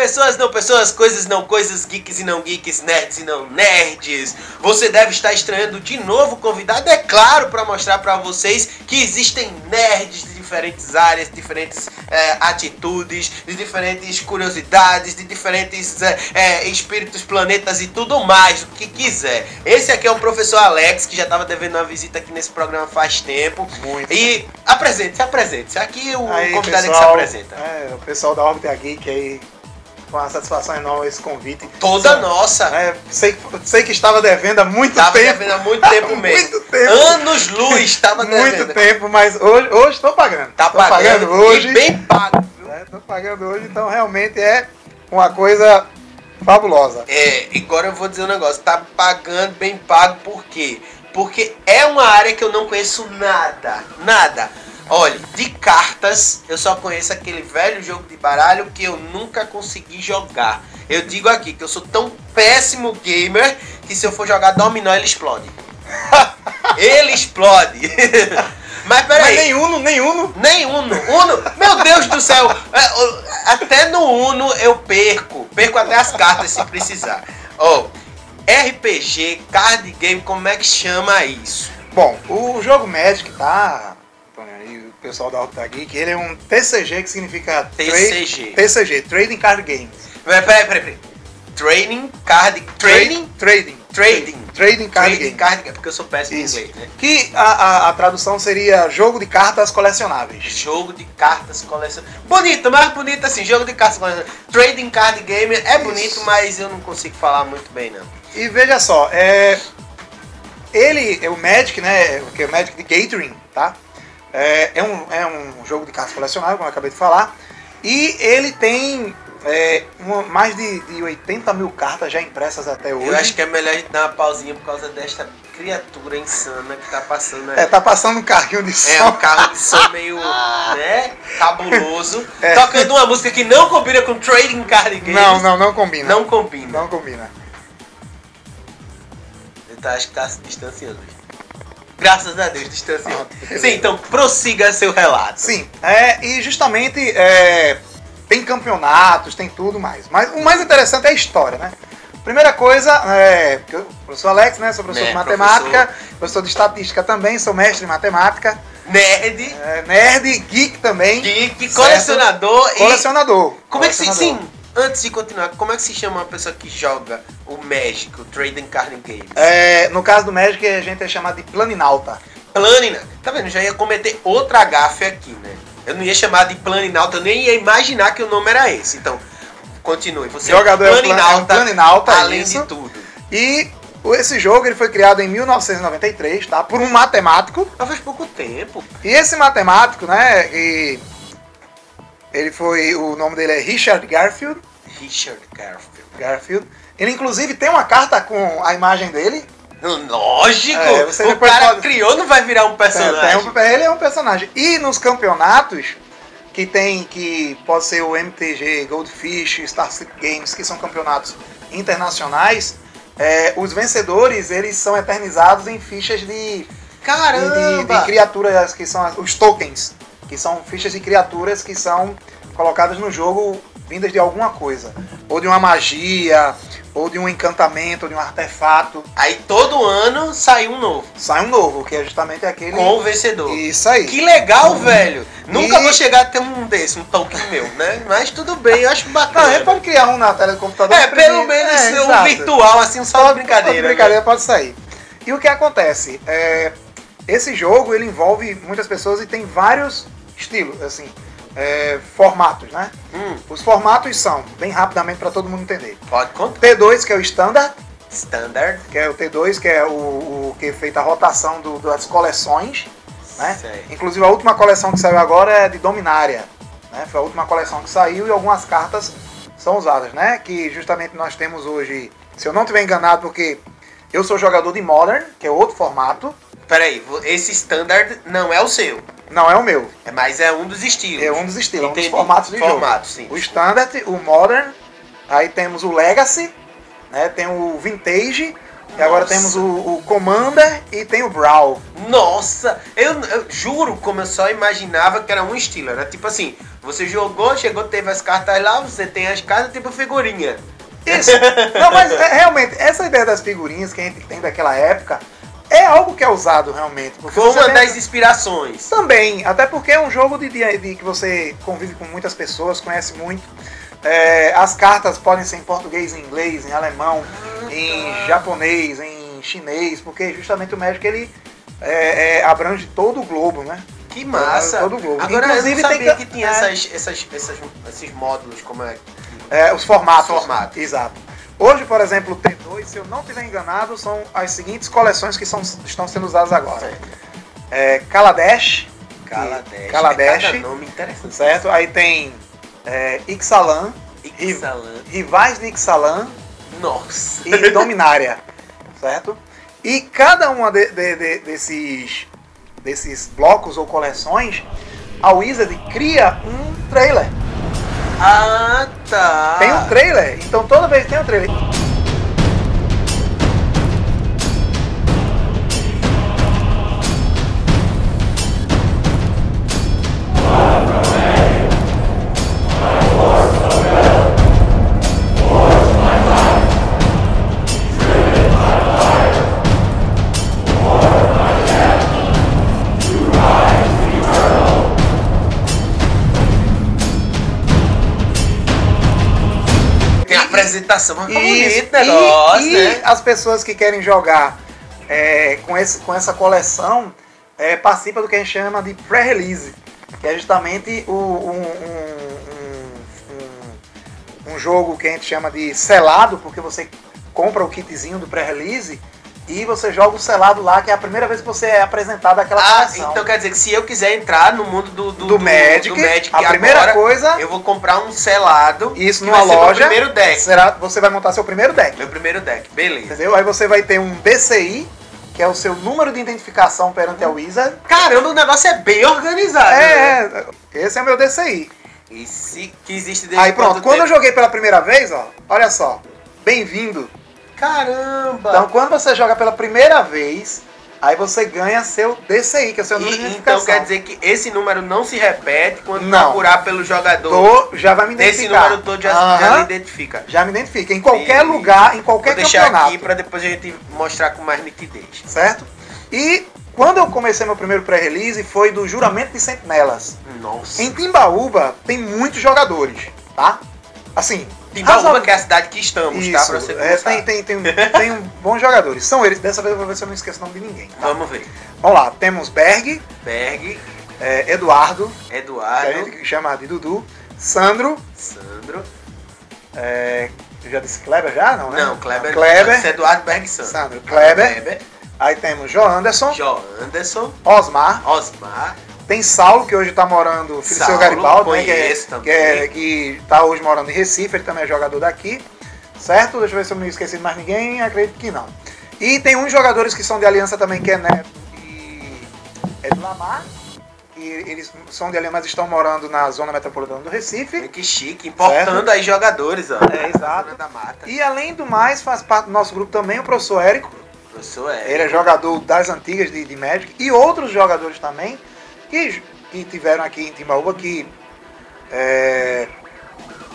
pessoas, não pessoas, coisas, não coisas, geeks e não geeks, nerds e não nerds. Você deve estar estranhando de novo o convidado, é claro, para mostrar para vocês que existem nerds de diferentes áreas, diferentes atitudes, de diferentes curiosidades, de diferentes espíritos, planetas e tudo mais, o que quiser. Esse aqui é o professor Alex, que já estava devendo uma visita aqui nesse programa faz tempo. Muito. E apresente-se. Aqui o aí, convidado pessoal, é que se apresenta. O pessoal da Órbita Geek aí, com uma satisfação enorme esse convite. Toda nossa. Sei que estava devendo há muito tempo. Estava devendo há muito tempo mesmo. Muito tempo. Anos-luz estava devendo. Muito tempo, mas hoje estou pagando. Tá pagando hoje. E bem pago. Estou pagando hoje, então realmente é uma coisa fabulosa. Agora eu vou dizer um negócio. Tá pagando bem pago por quê? Porque é uma área que eu não conheço nada. Olha, de cartas, eu só conheço aquele velho jogo de baralho que eu nunca consegui jogar. Eu digo aqui que eu sou tão péssimo gamer que se eu for jogar dominó ele explode. Ele explode. Mas peraí. Mas nem Uno. Uno, meu Deus do céu. Até no Uno eu perco até as cartas se precisar. RPG, card game, como é que chama isso? Bom, o jogo Magic, tá? E o pessoal da Órbita Geek, ele é um TCG, que significa TCG, Trading Card Game. Peraí. Trading Card Game, porque eu sou péssimo em inglês, né? Que a tradução seria jogo de cartas colecionáveis. Jogo de cartas colecionáveis. Bonito, mais bonito assim, jogo de cartas colecionáveis. Trading Card Game é bonito, mas eu não consigo falar muito bem, não. E veja só, ele é o Magic, né? Que é o Magic de Gathering, tá? É um jogo de cartas colecionáveis, como eu acabei de falar. E ele tem mais de 80 mil cartas já impressas até hoje. Eu acho que é melhor a gente dar uma pausinha por causa desta criatura insana que tá passando aí. Tá passando um carrinho de som. Um carro de som meio, né, cabuloso. Tocando uma música que não combina com Trading Card Games. Não combina. Não combina. Não combina. Acho que tá se distanciando. Graças a Deus, distanciando. Sim, então prossiga seu relato. Sim, e justamente tem campeonatos, tem tudo mais. Mas o mais interessante é a história, né? Primeira coisa, porque o professor Alex, né? Sou professor de matemática, professor de estatística também, sou mestre em matemática. Nerd. Nerd, geek também. Geek, colecionador. Colecionador. Como é que se... Sim. Antes de continuar, como é que se chama uma pessoa que joga o Magic, o Trading Card Games? No caso do Magic, a gente é chamado de Planinauta. Tá vendo? Já ia cometer outra gafe aqui, né? Eu não ia chamar de Planinauta, eu nem ia imaginar que o nome era esse. Então, continue. Você jogador Planinauta, além de tudo. E esse jogo ele foi criado em 1993, tá? Por um matemático. Mas faz pouco tempo. E esse matemático, né? O nome dele é Richard Garfield. Garfield. Ele inclusive tem uma carta com a imagem dele. Lógico! O cara criou, não vai virar um personagem. Ele é um personagem. E nos campeonatos que pode ser o MTG, Goldfish, Starship Games, que são campeonatos internacionais, os vencedores eles são eternizados em fichas de criaturas que são os tokens, que são fichas de criaturas que são colocadas no jogo vindas de alguma coisa, ou de uma magia, ou de um encantamento, ou de um artefato. Aí todo ano sai um novo. Sai um novo, que é justamente aquele... Com o vencedor. Isso aí. Que legal, velho. Nunca vou chegar a ter um desse, um token meu, né? Mas tudo bem, eu acho bacana. Não, a gente pode criar um na tela do computador. Pelo menos um virtual, assim, só de brincadeira. Brincadeira pode sair. E o que acontece? Esse jogo, ele envolve muitas pessoas e tem vários estilos, assim... formatos, né? Os formatos são, bem rapidamente para todo mundo entender. Pode contar. T2, que é o Standard. Que é o T2, que é o que é feita a rotação das coleções. Né? Inclusive a última coleção que saiu agora é de Dominária. Né? Foi a última coleção que saiu e algumas cartas são usadas, né? Que justamente nós temos hoje, se eu não estiver enganado, porque eu sou jogador de Modern, que é outro formato. Peraí, esse Standard não é o seu? Não é o meu. Mas é um dos estilos. É um dos estilos, um dos formatos de jogo. Sim. O Standard, o Modern, aí temos o Legacy, né? Tem o Vintage, E agora temos o Commander e tem o Brawl. Nossa, eu juro como eu só imaginava que era um estilo. Era tipo assim, você jogou, chegou, teve as cartas lá, você tem as cartas tipo figurinha. Isso. Não, mas realmente, essa ideia das figurinhas que a gente tem daquela época é algo que é usado realmente. Foi uma das inspirações. Também, até porque é um jogo de que você convive com muitas pessoas, conhece muito. As cartas podem ser em português, em inglês, em alemão, em japonês, em chinês, porque justamente o Magic ele abrange todo o globo, né? Que massa! Todo o globo. Agora inclusive, eu não sabia tem que tinha esses módulos, como é? Os formatos. Os formatos. Exato. Hoje, por exemplo, o T2, se eu não estiver enganado, são as seguintes coleções que estão sendo usadas agora. Kaladesh. Kaladesh. Cada nome interessante. Certo? Aí tem Ixalan. Rivais de Ixalan. Nossa. E Dominária. Certo? E cada uma desses blocos ou coleções, a Wizard cria um trailer. Ah, tá. Tem um trailer, então toda vez tem um trailer. Apresentação bonita, negócio, e as pessoas que querem jogar com essa coleção participam do que a gente chama de pré-release, que é justamente um jogo que a gente chama de selado, porque você compra o kitzinho do pré-release e você joga o selado lá, que é a primeira vez que você é apresentado àquela coleção. Então quer dizer que se eu quiser entrar no mundo do Magic a primeira coisa, eu vou comprar um selado. Isso numa loja. Meu primeiro deck. Você vai montar seu primeiro deck. Meu primeiro deck, beleza. Entendeu? Aí você vai ter um DCI, que é o seu número de identificação perante a Wizard. Caramba, o negócio é bem organizado. Né? Esse é o meu DCI. Que existe desde aí pronto, quando eu joguei pela primeira vez, olha só, bem-vindo. Caramba! Então quando você joga pela primeira vez, aí você ganha seu DCI, que é o seu número de identificação. Então quer dizer que esse número não se repete quando procurar pelo jogador. Já vai me identificar. Esse número todo já me identifica. Já me identifica. Em qualquer lugar, em qualquer campeonato. Vou deixar aqui para depois a gente mostrar com mais nitidez. Certo? E quando eu comecei meu primeiro pré-release foi do Juramento de Sentinelas. Nossa. Em Timbaúba tem muitos jogadores, tá? Assim, Timbaúba, que é a cidade que estamos, isso, tá? Pra você começar. Tem bons jogadores. São eles. Dessa vez eu vou ver se eu não esqueço o nome de ninguém. Tá? Vamos ver. Vamos lá. Temos Berg. Eduardo. Que a gente chama de Dudu. Sandro. Eu já disse Kleber já? Não, né? Não, Kleber. Kleber. Eduardo, Berg e Sandro. Kleber. Aí temos Joanderson. Osmar. Tem Saulo, que hoje está morando, filho do seu Garibaldo, né, que está hoje morando em Recife, ele também é jogador daqui, certo? Deixa eu ver se eu não esqueci de mais ninguém, acredito que não. E tem uns jogadores que são de aliança também, que é Neto e Edlamar, que eles são de aliança, mas estão morando na zona metropolitana do Recife. Que chique, importando aí jogadores, ó. Exato. Da mata. E além do mais, faz parte do nosso grupo também o professor Érico. Ele é jogador das antigas de Magic, e outros jogadores também, que tiveram aqui em Timbaúba, que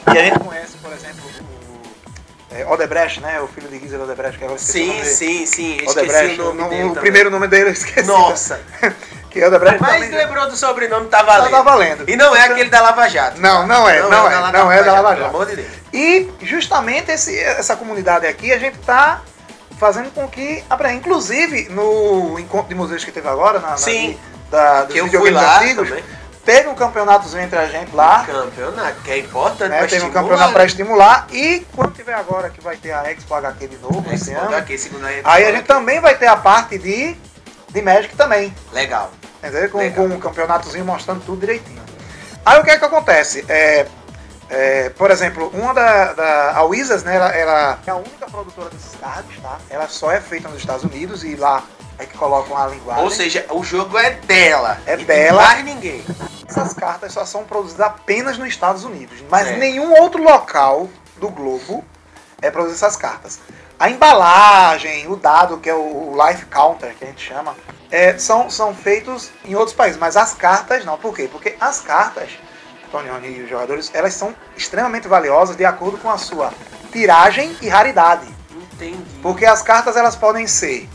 a gente conhece, por exemplo, o Odebrecht, né? O filho de Gisele Odebrecht, que agora sim. Odebrecht, o primeiro nome dele eu esqueci. Nossa! Que Odebrecht mas também, lembrou do sobrenome, tá valendo. Tá valendo. E não é aquele da Lava Jato. Não é da Lava Jato. Pelo amor de Deus. E justamente essa comunidade aqui, a gente tá fazendo com que, inclusive no encontro de museus que teve agora, dos videogames antigos, teve um campeonatozinho entre a gente lá. Campeonato, que é importante, né? Teve um campeonato para estimular. E quando tiver agora que vai ter a Expo HQ de novo, esse ano, aí a gente também vai ter a parte de Magic também. Legal. Entendeu? Com um campeonatozinho mostrando tudo direitinho. Aí o que é que acontece? Por exemplo, a Wizards, né, ela é a única produtora desses cards, tá? Ela só é feita nos Estados Unidos e lá é que colocam a linguagem. Ou seja, o jogo é dela. É dela. Mais ninguém. Essas cartas só são produzidas apenas nos Estados Unidos. Mas nenhum outro local do globo é produzir essas cartas. A embalagem, o dado, que é o life counter, que a gente chama, são feitos em outros países, mas as cartas não. Por quê? Porque as cartas, Tony e os jogadores, elas são extremamente valiosas de acordo com a sua tiragem e raridade. Entendi. Porque as cartas elas podem ser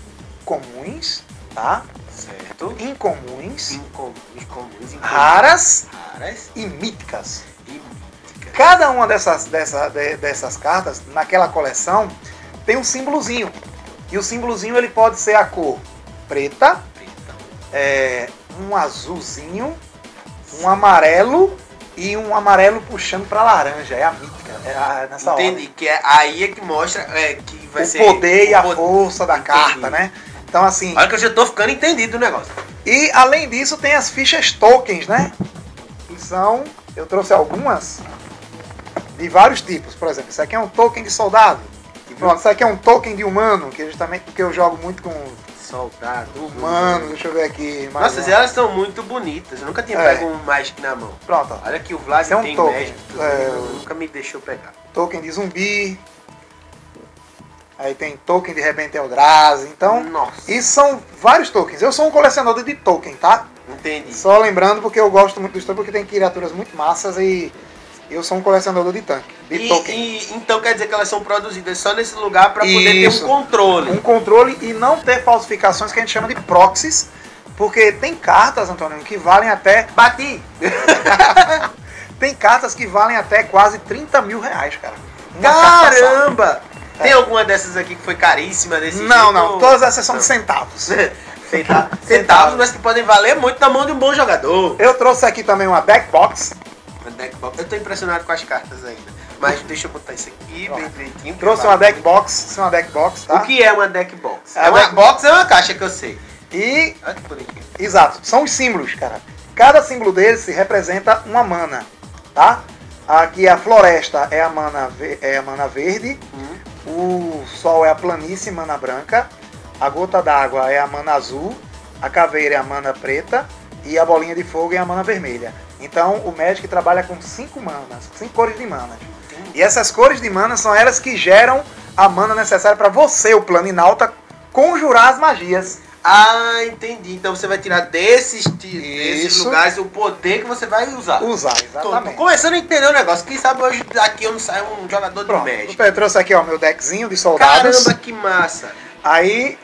comuns, tá? Certo. Incomuns, Incomuns. raras Raras. e míticas. E míticas. Cada uma dessas cartas, naquela coleção, tem um símbolozinho. E o símbolozinho ele pode ser a cor preta, um azulzinho, um amarelo e um amarelo puxando para laranja. É a mítica. Nessa Entendi. hora. Que aí é que mostra que vai ser... O poder e a força da carta, né? Então, assim... Olha que eu já tô ficando entendido do negócio. E, além disso, tem as fichas tokens, né? Que são... Eu trouxe algumas de vários tipos. Por exemplo, isso aqui é um token de soldado. Pronto, isso aqui é um token de humano, que é justamente porque eu jogo muito com Soldado. humano. Deixa eu ver aqui. Nossa, elas são muito bonitas. Eu nunca tinha pego um Magic na mão. Pronto, ó. Olha que o Vlad Esse é um tem token. Magic. Nunca me deixou pegar. Token de zumbi. Aí tem token de repente Eldrazi. Então, Nossa. isso são vários tokens. Eu sou um colecionador de token, tá? Entendi. Só lembrando porque eu gosto muito do story, porque tem criaturas muito massas e eu sou um colecionador de token. Então quer dizer que elas são produzidas só nesse lugar para poder ter um controle. Um controle e não ter falsificações que a gente chama de proxies, porque tem cartas, Antônio, que valem até... Bati! Tem cartas que valem até quase 30 mil reais, cara. Caramba! Tem alguma dessas aqui que foi caríssima desse jeito? Não. Todas essas são de centavos. Centavos, mas que podem valer muito na mão de um bom jogador. Eu trouxe aqui também uma deck box. Eu tô impressionado com as cartas ainda. Mas deixa eu botar isso aqui bem direitinho. Trouxe uma deck box, tá? O que é uma deck box? Box é uma caixa que eu sei. E... Olha que bonitinho. Exato, são os símbolos, cara. Cada símbolo deles representa uma mana, tá? Aqui a floresta é a mana verde, o sol é a planície, mana branca, a gota d'água é a mana azul, a caveira é a mana preta e a bolinha de fogo é a mana vermelha. Então o Magic trabalha com 5 manas, 5 cores de mana. E essas cores de mana são elas que geram a mana necessária para você, o Planinauta, conjurar as magias. Ah, entendi. Então você vai tirar desses lugares o poder que você vai usar. Exatamente. Tô começando a entender o negócio. Quem sabe hoje daqui eu não saio um jogador de Magic. Eu trouxe aqui ó, meu deckzinho de soldados. Caramba, que massa. Aí...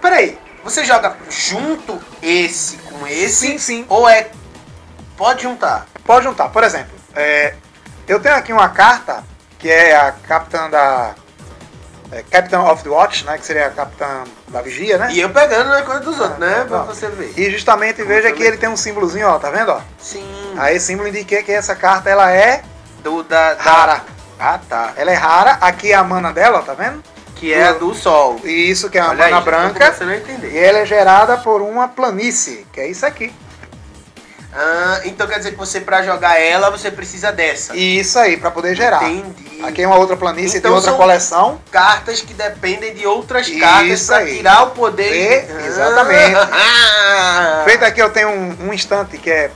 Peraí, você joga junto esse com esse? Sim. Ou pode juntar? Pode juntar. Por exemplo, eu tenho aqui uma carta que é a capitã da... Captain of the Watch, né? Que seria a capitã da vigia, né? E eu pegando na coisa dos outros, né? Pra você ver. E justamente veja que ele tem um símbolozinho, ó, tá vendo, ó? Sim. Aí esse símbolo indica que essa carta, ela é... rara. Ah, tá. Ela é rara. Aqui é a mana dela, ó, tá vendo? Que é a do sol. Isso, que é a mana branca. Tô a entender. E ela é gerada por uma planície, que é isso aqui. Ah, então quer dizer que você, pra jogar ela, você precisa dessa. Isso aí, pra poder gerar. Entendi. Aqui é uma outra planície Então de outra são coleção. Cartas que dependem de outras cartas Isso pra aí. tirar o poder. Exatamente. Feito aqui eu tenho um instante que é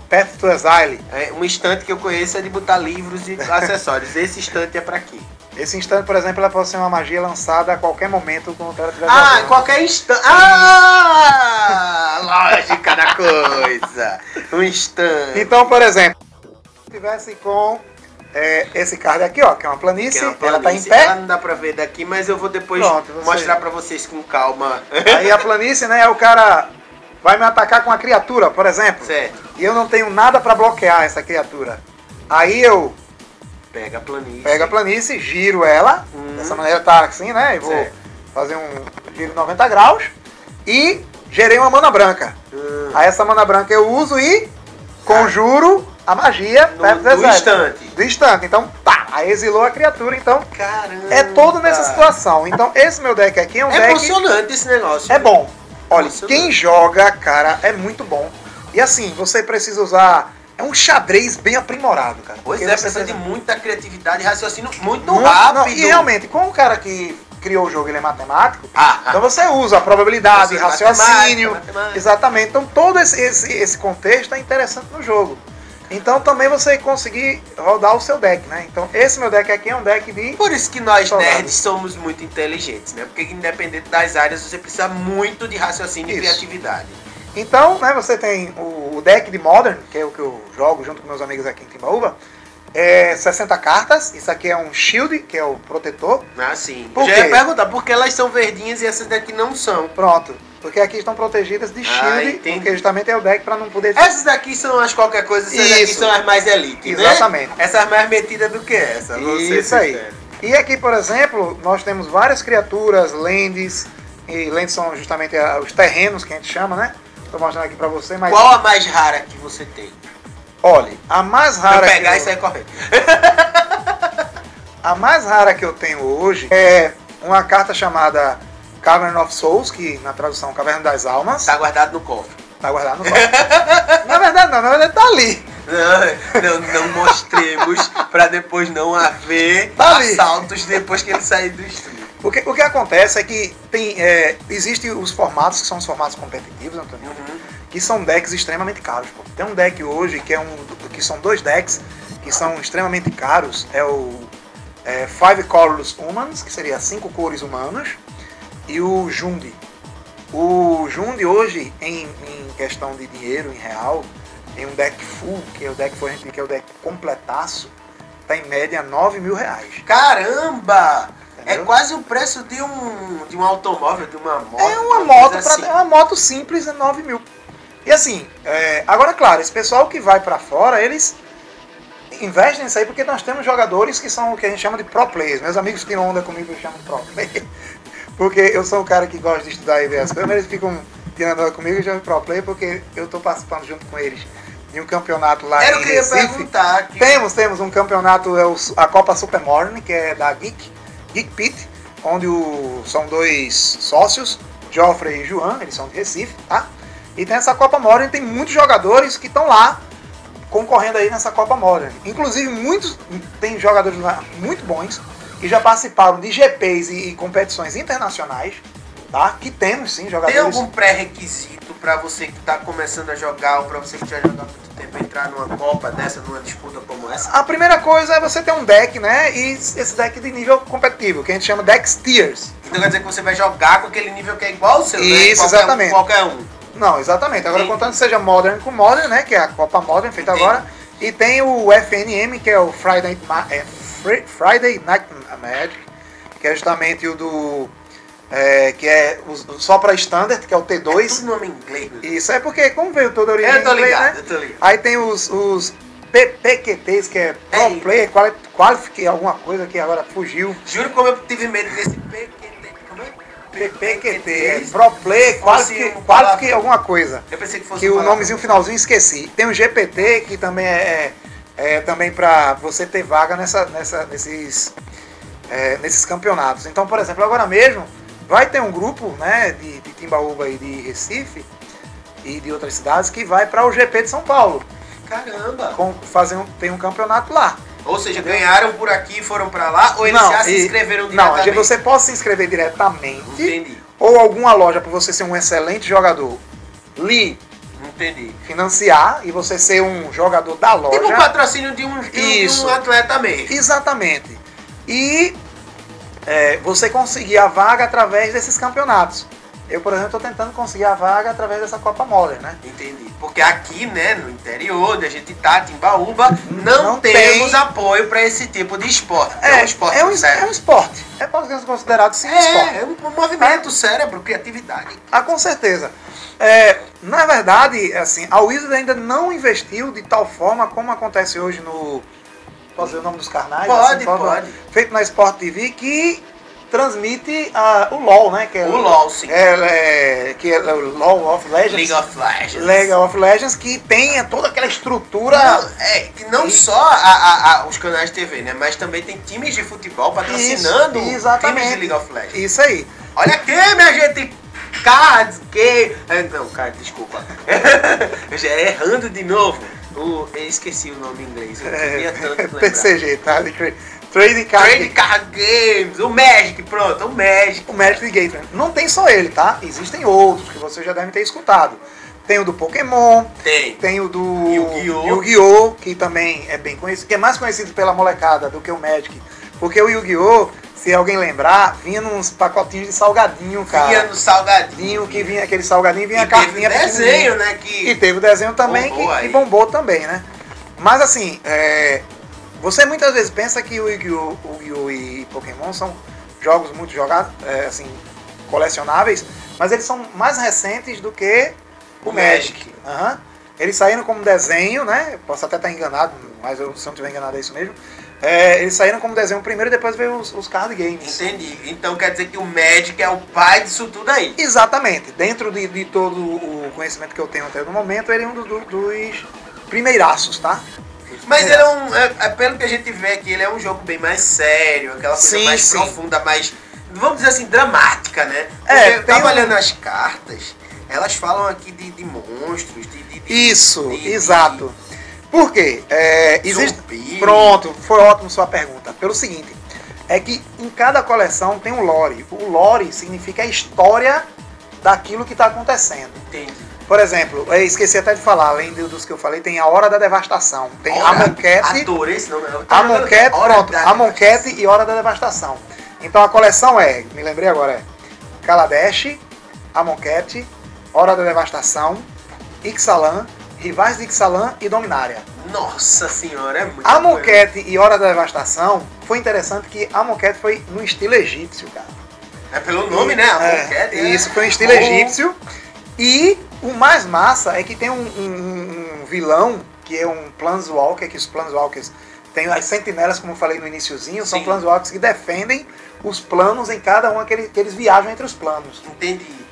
Path to Exile. Um instante que eu conheço é de botar livros e acessórios. Esse instante é pra quê? Esse instante, por exemplo, ela pode ser uma magia lançada a qualquer momento quando o cara estiver jogando. Qualquer instante. Lógica da coisa. Um instante. Então, por exemplo, se tivesse com esse card aqui, ó, que é uma planície, ela tá em pé. Ela não dá pra ver daqui, mas eu vou depois mostrar pra vocês com calma. Aí a planície, né, o cara vai me atacar com uma criatura, por exemplo. Certo. E eu não tenho nada pra bloquear essa criatura. Aí eu pego a planície, giro ela, dessa maneira tá assim, né? E vou fazer um giro de 90 graus e gerei uma mana branca. Aí essa mana branca eu uso e conjuro a magia do instante. Então, pá, aí exilou a criatura. Então, caramba, é todo nessa situação. Então, esse meu deck aqui é um deck... É emocionante esse negócio. É bom. Olha, quem joga, cara, é muito bom. E assim, você precisa usar... É um xadrez bem aprimorado, cara. Pois precisa de muita criatividade e raciocínio muito rápido. Não, e realmente, como o cara que criou o jogo ele é matemático, então você usa a probabilidade, raciocínio. Matemática. Exatamente. Então todo esse contexto é interessante no jogo. Então também você conseguir rodar o seu deck, né? Então esse meu deck aqui é um deck de... Por isso que nós nerds somos muito inteligentes, né? Porque independente das áreas você precisa muito de raciocínio e criatividade. Então, né, você tem o deck de Modern, que é o que eu jogo junto com meus amigos aqui em Timbaúba. É 60 cartas, isso aqui é um shield, que é o protetor. Ah, sim. Eu já ia perguntar, por que elas são verdinhas e essas daqui não são? Pronto, porque aqui estão protegidas de shield, porque justamente é o deck para não poder... Essas daqui são as qualquer coisa, essas daqui são as mais elite, exatamente. Né? Essas mais metidas do que essa. Isso aí. E aqui, por exemplo, nós temos várias criaturas, lands, e lands são justamente os terrenos que a gente chama, né? Estou mostrando aqui para você, mas... Qual a mais rara que você tem? Olha, a mais rara... Vou pegar e sair correndo. A mais rara que eu tenho hoje é uma carta chamada Cavern of Souls, que na tradução Caverna das Almas. Tá guardado no cofre. Tá guardado no cofre. Na verdade não, na verdade tá ali. Não mostremos pra depois não haver assaltos depois que ele sair do estúdio. O que acontece é que existem os formatos que são os formatos competitivos, Antônio, que são decks extremamente caros. Pô. Tem um deck hoje que são 2 decks que são extremamente caros. É o Five Colors Humans, que seria 5 cores humanos, e o Jund. O Jund hoje, em questão de dinheiro, em real, em um deck full, que é o deck que é o deck completaço, tá em média R$9.000. Caramba! Entendeu? É quase o preço de um automóvel, de uma moto. É uma moto, assim. É uma moto simples, é 9 mil. E assim, agora claro, esse pessoal que vai pra fora, eles investem nisso aí porque nós temos jogadores que são o que a gente chama de pro players. Meus amigos que tiram onda comigo eu chamo de pro player. Porque eu sou o cara que gosta de estudar e ver as coisas, mas eles ficam tirando onda comigo e chamam de pro player porque eu tô participando junto com eles de um campeonato lá em Recife. Era o que eu ia perguntar aqui. Temos um campeonato, a Copa Super Modern, que é da Geek Pit, onde são 2 sócios, Joffrey e João, eles são de Recife, tá? E tem essa Copa Modern, tem muitos jogadores que estão lá concorrendo aí nessa Copa Modern. Inclusive, tem jogadores lá muito bons que já participaram de GPs e competições internacionais, tá? Que temos sim jogadores. Tem algum pré-requisito para você que está começando a jogar ou para você que já joga há muito tempo entrar numa Copa dessa, numa disputa como essa? A primeira coisa é você ter um deck, né? E esse deck de nível competitivo, que a gente chama Deck Tiers. Então quer dizer que você vai jogar com aquele nível que é igual ao seu, isso, né? Exatamente. Qualquer um. Não, exatamente. Agora, contando que seja Modern com Modern, né? Que é a Copa Modern feita agora. E tem o FNM, que é o Friday Night Magic, que é justamente o do... que é só para Standard, que é o T2. É tudo nome em inglês. Isso é porque, como veio toda a origem eu tô ligado, né? eu tô ligado. Aí tem os PQTs, que é Pro Player Qualifique, alguma coisa que agora fugiu. Juro como eu tive medo desse PQT. PQT, Pro Play, Qualifique alguma coisa. Eu pensei que fosse que o nomezinho finalzinho esqueci. Tem o GPT, que também é também para você ter vaga nesses campeonatos. Então, por exemplo, agora mesmo vai ter um grupo, né, de Timbaúba e de Recife e de outras cidades que vai para o GP de São Paulo. Caramba! Tem um campeonato lá. Ou seja, ganharam por aqui e foram pra lá, ou eles já se inscreveram diretamente? Não, você pode se inscrever diretamente. Entendi. Ou alguma loja, para você ser um excelente jogador, Entendi. Financiar e você ser um jogador da loja. Tipo um patrocínio de um atleta mesmo. Exatamente. E você conseguir a vaga através desses campeonatos. Eu, por exemplo, estou tentando conseguir a vaga através dessa Copa Modern, né? Entendi. Porque aqui, né, no interior, onde a gente tá, Timbaúba, não temos apoio para esse tipo de esporte. É um esporte sério. É um esporte. É considerado sim um esporte. É um movimento, cérebro, criatividade. Com certeza. Na verdade, assim, a Wizard ainda não investiu de tal forma como acontece hoje no... Posso dizer o nome dos canais? Pode. Feito na Sport TV, que transmite o LoL, né? Que é o LoL, sim. Que é o LoL of Legends. League of Legends, que tem toda aquela estrutura... Não só os canais de TV, né? Mas também tem times de futebol patrocinando times de League of Legends. Isso aí. Olha aqui, minha gente! Desculpa. Eu já errando de novo. Eu esqueci o nome em inglês. Eu queria tanto lembrar. TCG, tá? Trading Card Games, o Magic, pronto, o Magic. O Magic the Gathering. Não tem só ele, tá? Existem outros que você já deve ter escutado. Tem o do Pokémon. Tem o do Yu-Gi-Oh! Que também é bem conhecido. Que é mais conhecido pela molecada do que o Magic. Porque o Yu-Gi-Oh! Se alguém lembrar, vinha nos pacotinhos de salgadinho, cara. Vinha no salgadinho. Que vinha aquele salgadinho, vinha a cartinha pequenininha. Desenho, né? E teve o desenho também, que bombou também, né? Mas assim, você muitas vezes pensa que o Yu-Gi-Oh! E Pokémon são jogos muito jogados, assim, colecionáveis, mas eles são mais recentes do que o Magic. Uhum. Eles saíram como desenho, né? Posso até estar enganado, mas se eu não estiver enganado é isso mesmo. Eles saíram como desenho primeiro e depois veio os card games. Entendi. Então quer dizer que o Magic é o pai disso tudo aí. Exatamente. Dentro de todo o conhecimento que eu tenho até no momento, ele é um dos primeiraços, tá? Mas ele pelo que a gente vê aqui, ele é um jogo bem mais sério, aquela coisa mais profunda, mais, vamos dizer assim, dramática, né? Porque tava olhando as cartas, elas falam aqui de monstros, Isso, exato. Por quê? Existe... Pronto, foi ótimo sua pergunta. Pelo seguinte, é que em cada coleção tem um lore. O lore significa a história daquilo que está acontecendo. Entendi. Por exemplo, eu esqueci até de falar, além dos que eu falei, tem a Hora da Devastação. Tem a Monquete. Adorei esse nome. A Monquete e Hora da Devastação. Então a coleção me lembrei agora, Kaladesh, a Monquete, Hora da Devastação, Ixalan, Rivais de Ixalan e Dominária. Nossa senhora, é muito A Monquete e Hora da Devastação, foi interessante que a Monquete foi no estilo egípcio, cara. É pelo nome, né? A Monquete. Isso, foi no estilo egípcio. E o mais massa é que tem um vilão, que é um Planeswalker, que os Planeswalkers tem as sentinelas, como eu falei no iniciozinho, são Planeswalkers que defendem os planos em cada um, que eles viajam entre os planos. Entendi.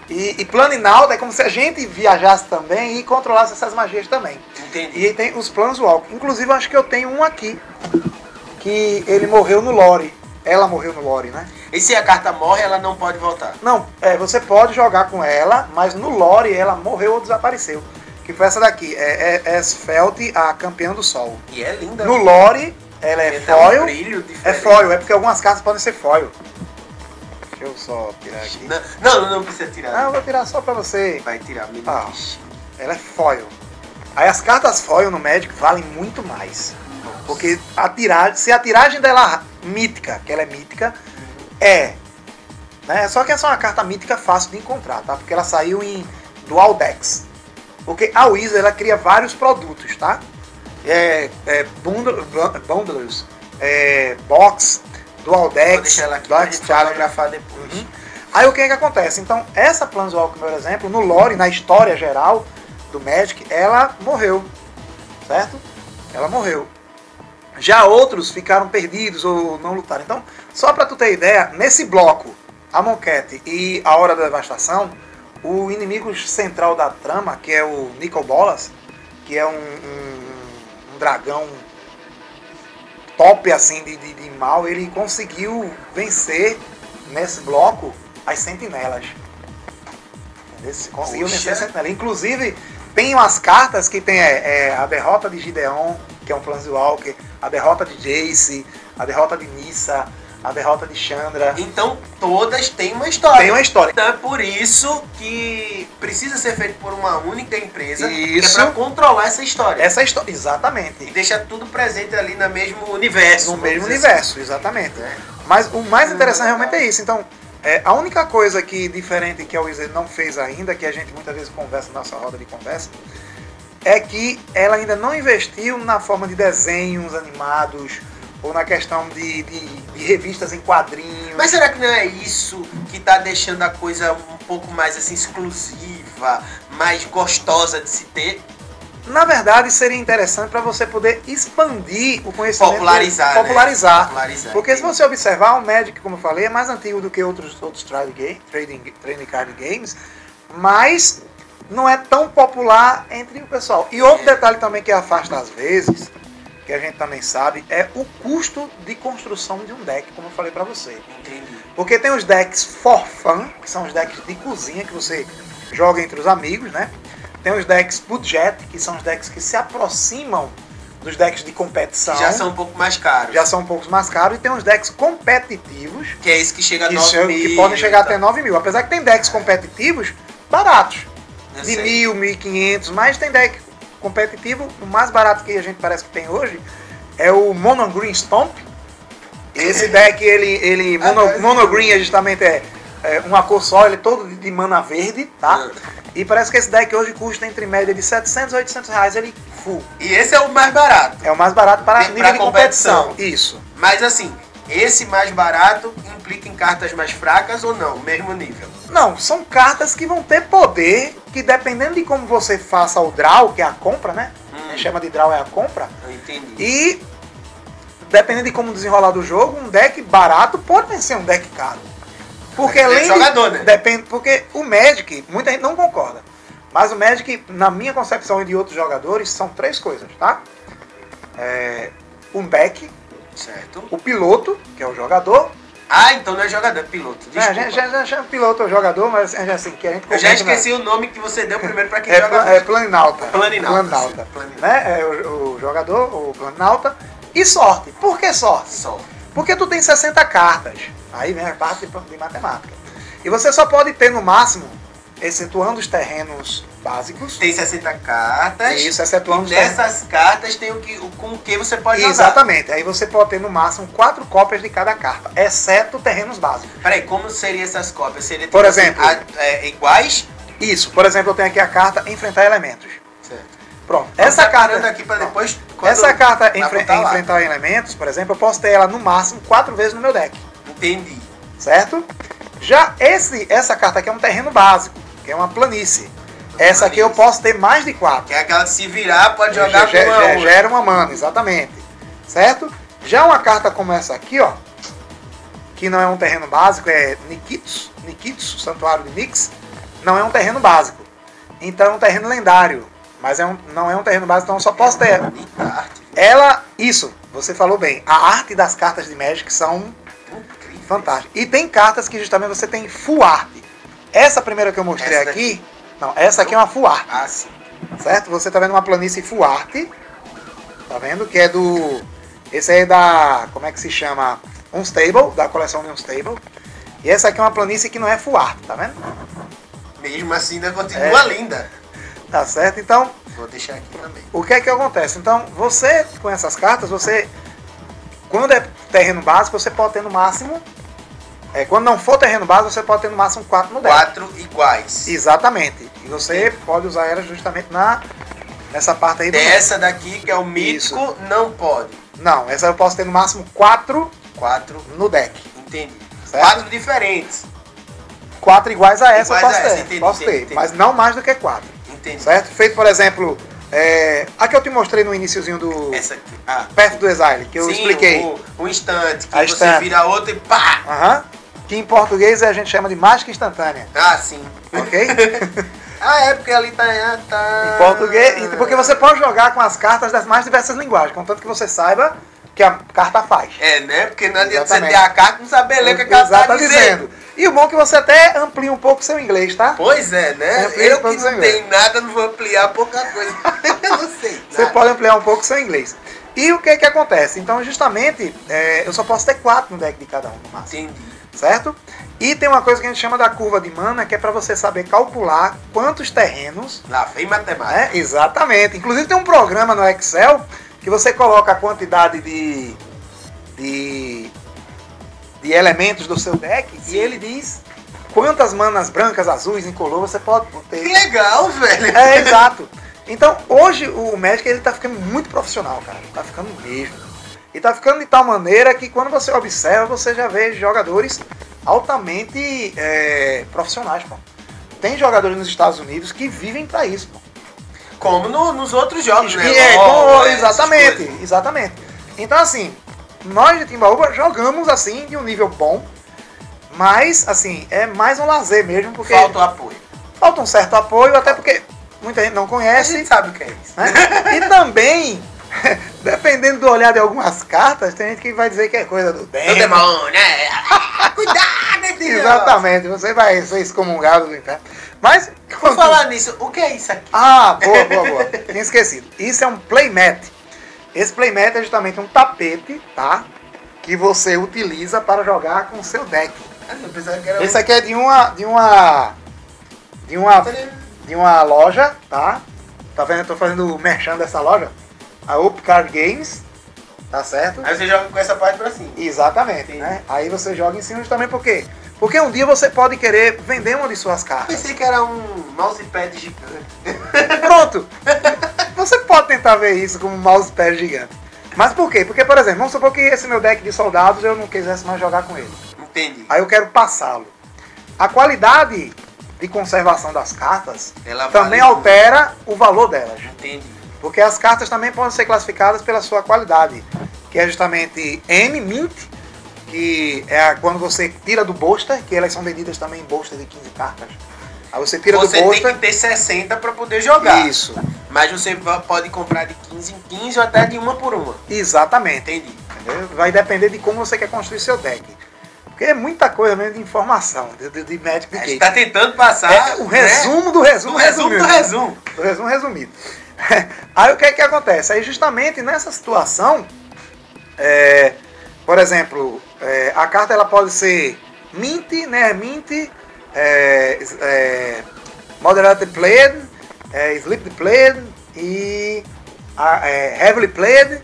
E Planinalda é como se a gente viajasse também e controlasse essas magias também. Entendi. E tem os Planeswalkers. Inclusive, eu acho que eu tenho um aqui, que ele morreu no lore. Ela morreu no lore, né? E se a carta morre, ela não pode voltar? Não, você pode jogar com ela, mas no lore ela morreu ou desapareceu. Que foi essa daqui, Esfelt, a campeã do sol. E é linda. No lore, ela é foil. Um brilho diferente. É foil, é porque algumas cartas podem ser foil. Deixa eu só tirar aqui. Não precisa tirar. Ah, eu vou tirar só pra você. Vai tirar, menino. Ela é foil. Aí as cartas foil no Magic valem muito mais. Porque se a tiragem dela mítica, que ela é mítica, né? Só que essa é uma carta mítica fácil de encontrar, tá? Porque ela saiu em Dual Decks. Porque a Wizard, ela cria vários produtos, tá? Bundlers, Box, Dual Decks, vou deixar ela aqui pra gente fotografar depois. Uhum. Aí o que acontece? Então, essa Planeswalker, por exemplo, no lore, na história geral do Magic, ela morreu, certo? Ela morreu. Já outros ficaram perdidos ou não lutaram. Então, só para tu ter ideia, nesse bloco, a Monquete e a Hora da Devastação, o inimigo central da trama, que é o Nicol Bolas, que é um dragão top assim de mal, ele conseguiu vencer nesse bloco as sentinelas. Conseguiu vencer as sentinelas. Inclusive, tem umas cartas que tem a derrota de Gideon, que é um Planeswalker, a derrota de Jace, a derrota de Nissa, a derrota de Chandra. Então todas têm uma história. Tem uma história. Então é por isso que precisa ser feito por uma única empresa, isso, que é para controlar essa história. Essa história, exatamente. E deixar tudo presente ali no mesmo universo. No mesmo universo, assim. Exatamente. Mas o mais interessante realmente é isso. Então, a única coisa diferente que a Wizard não fez ainda, que a gente muitas vezes conversa na nossa roda de conversa, é que ela ainda não investiu na forma de desenhos animados ou na questão de revistas em quadrinhos. Mas será que não é isso que está deixando a coisa um pouco mais assim exclusiva, mais gostosa de se ter? Na verdade, seria interessante para você poder expandir o conhecimento. Popularizar. Porque se você observar, o Magic, como eu falei, é mais antigo do que outros trading card games, mas não é tão popular entre o pessoal. E outro detalhe também que afasta às vezes, que a gente também sabe, é o custo de construção de um deck, como eu falei para você. Entendi. Porque tem os decks for fun, que são os decks de cozinha que você joga entre os amigos, né? Tem os decks budget, que são os decks que se aproximam dos decks de competição. Que já são um pouco mais caros. Já são um pouco mais caros. E tem os decks competitivos. Que é esse que chega a 9 mil. Que podem chegar até 9 mil. Apesar que tem decks competitivos baratos. de 1.000, 1.500, mas tem deck competitivo. O mais barato que a gente parece que tem hoje é o Mono Green Stomp. Esse deck, Mono Green justamente é uma cor só, ele é todo de mana verde, tá? E parece que esse deck hoje custa entre média de 700 a 800 reais, ele full. E esse é o mais barato? É o mais barato para nível de competição. Isso. Mas assim, esse mais barato implica em cartas mais fracas ou não? Mesmo nível? Não, são cartas que vão ter poder, que dependendo de como você faça o draw, que é a compra, né? A gente chama de draw é a compra. Eu entendi. E dependendo de como desenrolar do jogo, um deck barato pode vencer um deck caro. Porque além de jogador, né? Depende, porque o Magic, muita gente não concorda. Mas o Magic, na minha concepção e de outros jogadores, são 3 coisas, tá? Um deck, certo. O piloto, que é o jogador. Ah, então não é jogador, é piloto. Desculpa. A gente já chama piloto ou jogador, mas é assim, que a gente eu já esqueci o nome que você deu primeiro para quem joga. É Planinauta. Planinauta. Né? É o jogador, o Planinauta. E sorte. Por que sorte? Porque tu tem 60 cartas. Aí vem a parte de matemática. E você só pode ter no máximo, excetuando os terrenos básicos. Tem 60 cartas. Isso, excetuando os terrenos. Nessas cartas tem com o que você pode jogar. Exatamente. Aí você pode ter no máximo 4 cópias de cada carta, exceto terrenos básicos. Peraí, como seriam essas cópias? Seria por exemplo, iguais? Isso. Por exemplo, eu tenho aqui a carta Enfrentar Elementos. Certo. Pronto. Essa carta aqui para depois. Essa carta Enfrentar Elementos, por exemplo, eu posso ter ela no máximo 4 vezes no meu deck. Entendi. Certo? Já essa carta aqui é um terreno básico, que é uma planície. Essa aqui eu posso ter mais de 4. Que é aquela que se virar pode jogar com uma gera uma mana, exatamente. Certo? Já uma carta como essa aqui, ó, que não é um terreno básico, é Nikitsu, Santuário de Nix, não é um terreno básico. Então é um terreno lendário, mas não é um terreno básico, então eu só posso ter ela. Isso, você falou bem. A arte das cartas de Magic são fantásticas. E tem cartas que justamente você tem full art. Essa primeira que eu mostrei aqui, não, essa aqui é uma full art. Ah, sim. Certo? Você tá vendo uma planície full art. Tá vendo? Que é do... Esse aí é da... Como é que se chama? Unstable, da coleção de Unstable. E essa aqui é uma planície que não é full art, tá vendo? Mesmo assim ainda continua linda. Tá certo? Então... Vou deixar aqui também. O que é que acontece? Então, você, com essas cartas, você... Quando é terreno básico, você pode ter no máximo... quando não for terreno básico, você pode ter no máximo 4 no deck. 4 iguais. Exatamente. E você pode usar elas justamente nessa parte aí do essa daqui, que é o mítico, isso. Não pode. Não, essa eu posso ter no máximo 4 no deck. Entendi. Certo? 4 diferentes. 4 iguais a essa iguais eu posso ter. Entendi. Mas não mais do que 4. Entendi. Certo? Feito, por exemplo... a que eu te mostrei no iniciozinho do... Essa aqui. Perto do Exile, que eu expliquei. O instante, que você vira outra e pá! Que em português a gente chama de mágica instantânea. Ah, sim. Ok? Porque ali tá... Em português, porque você pode jogar com as cartas das mais diversas linguagens, contanto que você saiba que a carta faz. Né? Porque não adianta você ter a carta e não saber ler o que a carta tá dizendo. E o bom é que você até amplia um pouco o seu inglês, tá? Pois é, né? Eu que não tenho nada, não vou ampliar pouca coisa. Eu não sei. Você pode ampliar um pouco o seu inglês. E o que é que acontece? Então, justamente, eu só posso ter 4 no deck de cada um, no máximo. Entendi. Certo? E tem uma coisa que a gente chama da curva de mana, que é para você saber calcular quantos terrenos... Lá vem matemática. Exatamente. Inclusive tem um programa no Excel que você coloca a quantidade de elementos do seu deck. Sim. E ele diz quantas manas brancas, azuis, incolor você pode ter. Que legal, velho! Exato. Então, hoje o Magic ele tá ficando muito profissional, cara. Tá ficando mesmo. E tá ficando de tal maneira que quando você observa, você já vê jogadores altamente profissionais, pô. Tem jogadores nos Estados Unidos que vivem para isso, pô. Como nos outros jogos, né? Exatamente. Então, assim, nós de Timbaúba jogamos, assim, de um nível bom, mas, assim, é mais um lazer mesmo, porque... Falta o apoio. Falta um certo apoio, até porque muita gente não conhece. A gente sabe o que é isso. Né? E também, dependendo do olhar de algumas cartas, tem gente que vai dizer que é coisa do demônio, né? Cuidado! Exatamente, você vai ser excomungado do inferno. Mas, por falar nisso, o que é isso aqui? Boa. Tinha esquecido. Isso é um playmat. Esse playmat é justamente um tapete, tá? Que você utiliza para jogar com o seu deck. Eu pensava que era esse aqui é de uma de uma loja, tá? Tá vendo? Eu tô fazendo o merchan dessa loja. A Up Card Games, tá certo? Aí você joga com essa parte pra cima. Exatamente, né? Aí você joga em cima justamente por quê? Porque um dia você pode querer vender uma de suas cartas. Pensei que era um mousepad gigante. Pronto! Você pode tentar ver isso como um mousepad gigante. Mas por quê? Porque, por exemplo, vamos supor que esse meu deck de soldados eu não quisesse mais jogar com ele. Entendi. Aí eu quero passá-lo. A qualidade de conservação das cartas Ela também vale altera o valor delas. Entendi. Porque as cartas também podem ser classificadas pela sua qualidade. Que é justamente M, Mint, que é quando você tira do bolster, que elas são vendidas também em bolster de 15 cartas. Aí você tira do bolster... Você tem que ter 60 para poder jogar. Isso. Mas você pode comprar de 15 em 15 ou até de uma por uma. Exatamente. Entendi. Entendeu? Vai depender de como você quer construir seu deck. Porque é muita coisa mesmo de informação, de Magic A Gate. gente tá tentando passar... É o resumo do resumo resumido. Do resumo. Do resumo resumido. Aí o que é que acontece? Aí justamente nessa situação, por exemplo, a carta ela pode ser Mint, né? Mint, Moderately Played, Sleepily Played e Heavily Played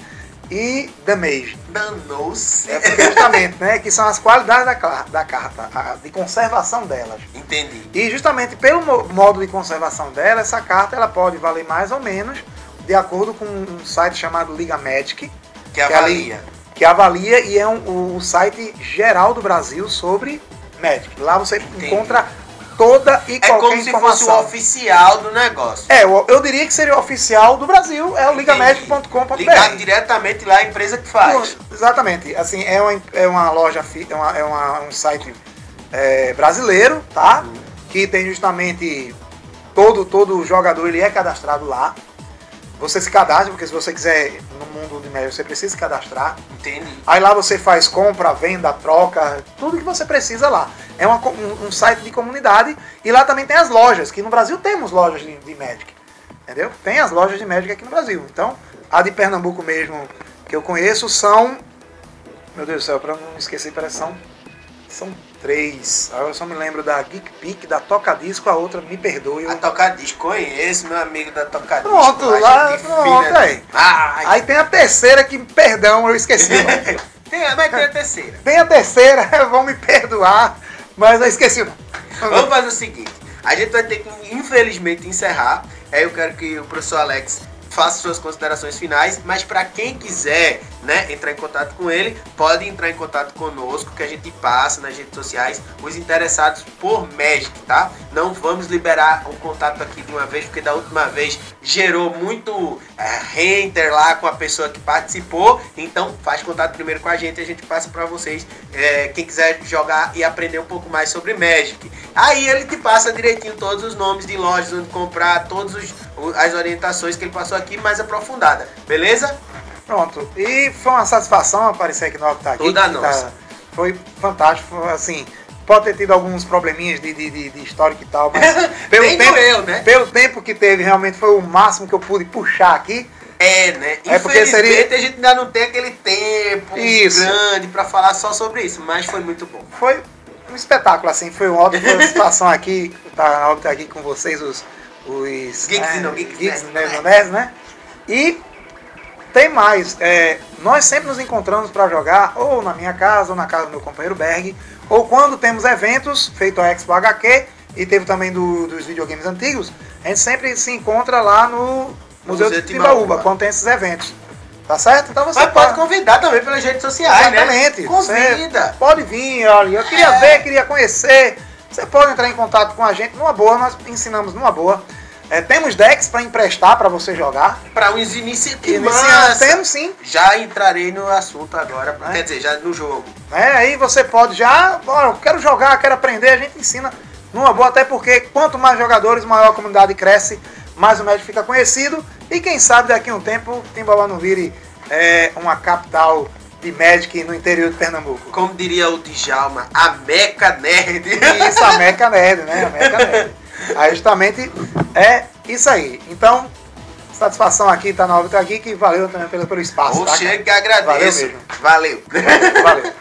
e Damage. Danou-se. Porque justamente, né? Que são as qualidades da carta, de conservação delas. Entendi. E justamente pelo modo de conservação dela, essa carta ela pode valer mais ou menos de acordo com um site chamado Liga Magic. Que avalia e é o site geral do Brasil sobre Magic. Lá você encontra toda e qualquer informação. É como se fosse o oficial do negócio. Eu diria que seria o oficial do Brasil, é o ligamagic.com.br. Ligado diretamente lá, a empresa que faz. Exatamente. Assim, é uma loja, um site brasileiro, tá? Que tem justamente todo jogador, ele é cadastrado lá. Você se cadastra, porque se você quiser no mundo de Magic, você precisa se cadastrar. Entendi. Aí lá você faz compra, venda, troca, tudo que você precisa lá. É um site de comunidade e lá também tem as lojas, que no Brasil temos lojas de Magic. Entendeu? Tem as lojas de Magic aqui no Brasil. Então, a de Pernambuco mesmo, que eu conheço, são... Meu Deus do céu, para não esquecer, parece são 3. Agora eu só me lembro da Geek Peak, da Tocadisco, a outra, me perdoe. A Tocadisco, conheço, meu amigo da Tocadisco. Pronto, lá, pronto, aí. Aí tem a terceira que, perdão, eu esqueci. Mas tem a terceira. Tem a terceira, vão me perdoar, mas eu esqueci. Vamos fazer o seguinte, a gente vai ter que, infelizmente, encerrar. Aí eu quero que o professor Alex faça suas considerações finais, mas para quem quiser, né, entrar em contato com ele, pode entrar em contato conosco, que a gente passa nas redes sociais os interessados por Magic, tá? Não vamos liberar o contato aqui de uma vez, porque da última vez gerou muito hater lá com a pessoa que participou, então faz contato primeiro com a gente passa para vocês, quem quiser jogar e aprender um pouco mais sobre Magic. Aí ele te passa direitinho todos os nomes de lojas onde comprar, todas as orientações que ele passou aqui mais aprofundada, beleza? Pronto, e foi uma satisfação aparecer aqui no Octa Geek. Toda nossa. Foi fantástico, assim, pode ter tido alguns probleminhas de histórico e tal, mas pelo tempo que teve, realmente foi o máximo que eu pude puxar aqui. Né? Infelizmente a gente ainda não tem aquele tempo grande para falar só sobre isso, mas foi muito bom. Foi um espetáculo, assim, foi uma ótima participação aqui, tá na Octa Geek com vocês, os Geeks e não Geeks, né? E tem mais, nós sempre nos encontramos para jogar ou na minha casa, ou na casa do meu companheiro Berg, ou quando temos eventos, feito a Expo HQ, e teve também dos videogames antigos, a gente sempre se encontra lá no Museu de Timbaúba, quando tem esses eventos. Tá certo? Então você pode convidar também pelas redes sociais, exatamente, né? Convida. Pode vir, olha, eu queria ver, queria conhecer. Você pode entrar em contato com a gente numa boa, nós ensinamos numa boa. Temos decks para emprestar para você jogar. Para uns iniciantes. Temos sim. Já entrarei no assunto agora, quer dizer, já no jogo. Aí você pode eu quero jogar, quero aprender, a gente ensina numa boa, até porque quanto mais jogadores, maior a comunidade cresce, mais o Magic fica conhecido. E quem sabe daqui a um tempo Timbaúba não vire uma capital de Magic no interior de Pernambuco. Como diria o Djalma, a Meca Nerd. Isso, a Meca Nerd, né? A Meca Nerd. Aí justamente é isso aí. Então, satisfação aqui, tá na Octa Geek, valeu também pelo espaço. Chega que agradeço. Valeu mesmo. Valeu. Valeu.